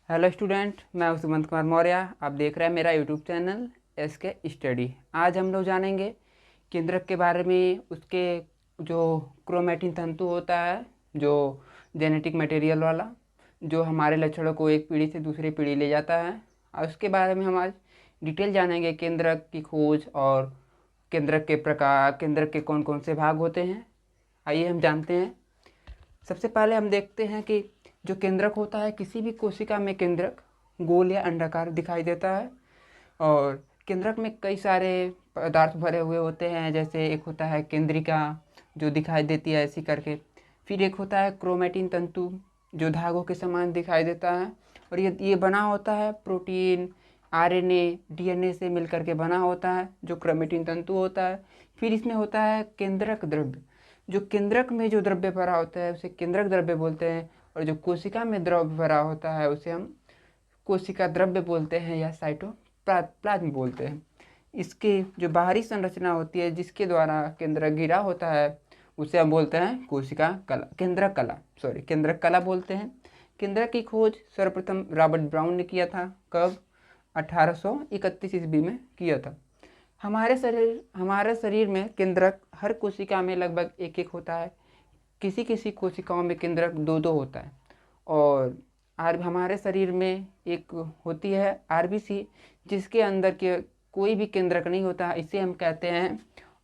Hello student, मैं सुमंत कुमार मौर्य। आप देख रहे हैं मेरा यूट्यूब चैनल SK स्टडी। आज हम लोग जानेंगे केंद्रक के बारे में। उसके जो क्रोमैटिन तंतु होता है, जो जेनेटिक मटेरियल वाला, जो हमारे लक्षणों को एक पीढ़ी से दूसरी पीढ़ी ले जाता है, और उसके बारे में हम आज डिटेल जानेंगे। केंद्रक की खोज और केंद्रक के प्रकार, केंद्रक के कौन कौन से भाग होते हैं, आइए हम जानते हैं। सबसे पहले हम देखते हैं कि जो केंद्रक होता है, किसी भी कोशिका में केंद्रक गोल या अंडाकार दिखाई देता है। और केंद्रक में कई सारे पदार्थ भरे हुए होते हैं। जैसे एक होता है केंद्रिका, जो दिखाई देती है ऐसी करके। फिर एक होता है क्रोमैटिन तंतु, जो धागों के समान दिखाई देता है। और ये बना होता है प्रोटीन, RNA, DNA से मिलकर के बना होता है, जो क्रोमैटिन तंतु होता है। फिर इसमें होता है केंद्रक द्रव्य। जो केंद्रक में जो द्रव्य भरा होता है उसे केंद्रक द्रव्य बोलते हैं। और जो कोशिका में द्रव्य भरा होता है उसे हम कोशिका द्रव्य बोलते हैं या साइटोप्लाज्म बोलते हैं। इसके जो बाहरी संरचना होती है, जिसके द्वारा केंद्रक घिरा होता है, उसे हम बोलते हैं कोशिका कला, केंद्रक कला बोलते हैं। केंद्रक की खोज सर्वप्रथम रॉबर्ट ब्राउन ने किया था। कब? 1831 ईस्वी में किया था। हमारे शरीर में केंद्रक हर कोशिका में लगभग एक एक होता है। किसी किसी कोशिकाओं में केंद्रक दो दो होता है। और हमारे शरीर में एक होती है RBC, जिसके अंदर के कोई भी केंद्रक नहीं होता। इसे हम कहते हैं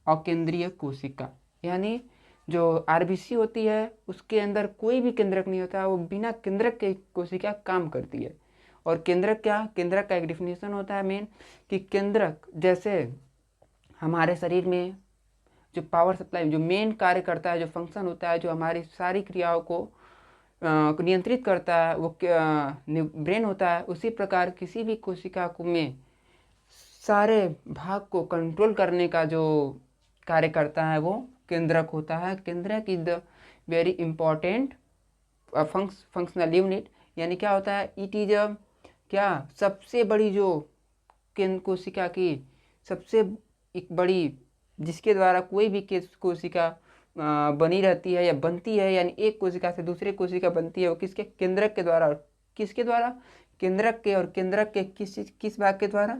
अकेंद्रीय कोशिका। यानी जो RBC होती है उसके अंदर कोई भी केंद्रक नहीं होता, वो बिना केंद्रक के कोशिका काम करती है। और केंद्रक का एक डिफिनेशन होता है मेन, कि केंद्रक जैसे हमारे शरीर में जो पावर सप्लाई, जो मेन कार्य करता है, जो फंक्शन होता है, जो हमारी सारी क्रियाओं को नियंत्रित करता है, वो ब्रेन होता है। उसी प्रकार किसी भी कोशिका को में सारे भाग को कंट्रोल करने का जो कार्य करता है वो केंद्रक होता है। केंद्रक is the very important functional unit. यानी क्या होता है? इट इज क्या सबसे बड़ी जो कोशिका की सबसे एक बड़ी, जिसके द्वारा कोई भी कोशिका बनी रहती है या बनती है, यानी एक कोशिका से दूसरे कोशिका बनती है, वो किसके? केंद्रक के द्वारा। किसके द्वारा? केंद्रक के। और केंद्रक के किस भाग के द्वारा?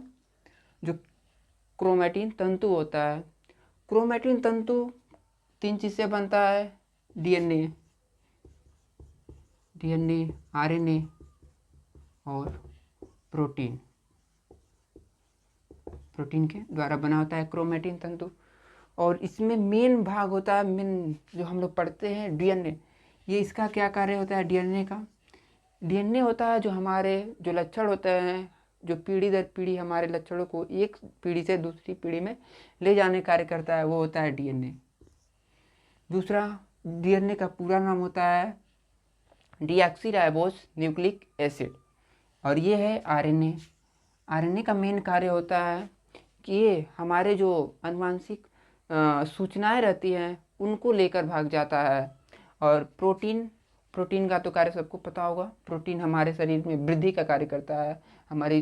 जो क्रोमैटिन तंतु होता है। क्रोमैटिन तंतु 3 चीज से बनता है: DNA, RNA और प्रोटीन के द्वारा बना होता है क्रोमैटिन तंतु। और इसमें मेन भाग होता है, मेन जो हम लोग पढ़ते हैं DNA। ये इसका क्या कार्य होता है DNA का? DNA होता है जो हमारे जो लक्षण होते हैं, जो पीढ़ी दर पीढ़ी हमारे लक्षणों को एक पीढ़ी से दूसरी पीढ़ी में ले जाने कार्य करता है, वो होता है DNA। दूसरा, DNA का पूरा नाम होता है डीऑक्सीराइबोस न्यूक्लिक एसिड। और ये है RNA का मेन कार्य होता है कि ये हमारे जो आनुवांशिक सूचनाएं रहती हैं उनको लेकर भाग जाता है। और प्रोटीन का तो कार्य सबको पता होगा। प्रोटीन हमारे शरीर में वृद्धि का कार्य करता है। हमारी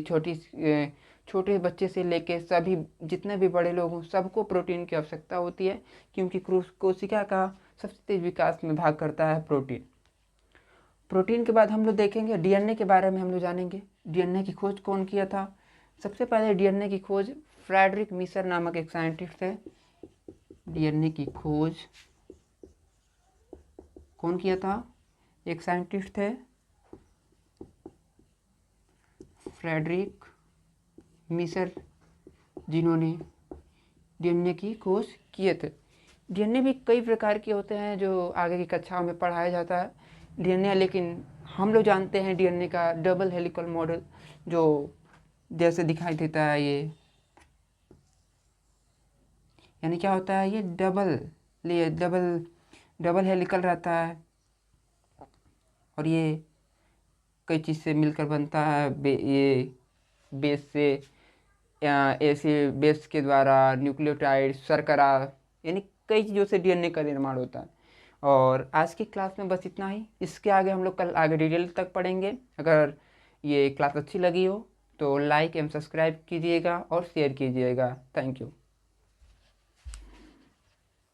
छोटे बच्चे से लेके सभी जितने भी बड़े लोग हों, सबको प्रोटीन की आवश्यकता होती है, क्योंकि कोशिका का सबसे तेज विकास में भाग करता है प्रोटीन के बाद हम लोग देखेंगे DNA के बारे में हम लोग जानेंगे। DNA की खोज कौन किया था? सबसे पहले DNA की खोज फ्रेडरिक मीसर नामक एक साइंटिस्ट थे। DNA की खोज कौन किया था? एक साइंटिस्ट थे, फ्रेडरिक मीसर, जिन्होंने DNA की खोज किए थे। DNA भी कई प्रकार के होते हैं जो आगे की कक्षाओं में पढ़ाया जाता है DNA। लेकिन हम लोग जानते हैं DNA का डबल हेलिकल मॉडल, जो जैसे दिखाई देता है ये, यानी क्या होता है? ये डबल हेलिकल रहता है। और ये कई चीज़ से मिलकर बनता है। ये बेस से, ऐसे बेस के द्वारा न्यूक्लियोटाइड, शर्करा, यानी कई चीज़ों से DNA का निर्माण होता है। और आज की क्लास में बस इतना ही। इसके आगे हम लोग कल आगे डिटेल तक पढ़ेंगे। अगर ये क्लास अच्छी लगी हो तो लाइक एवं सब्सक्राइब कीजिएगा और शेयर कीजिएगा। Thank you.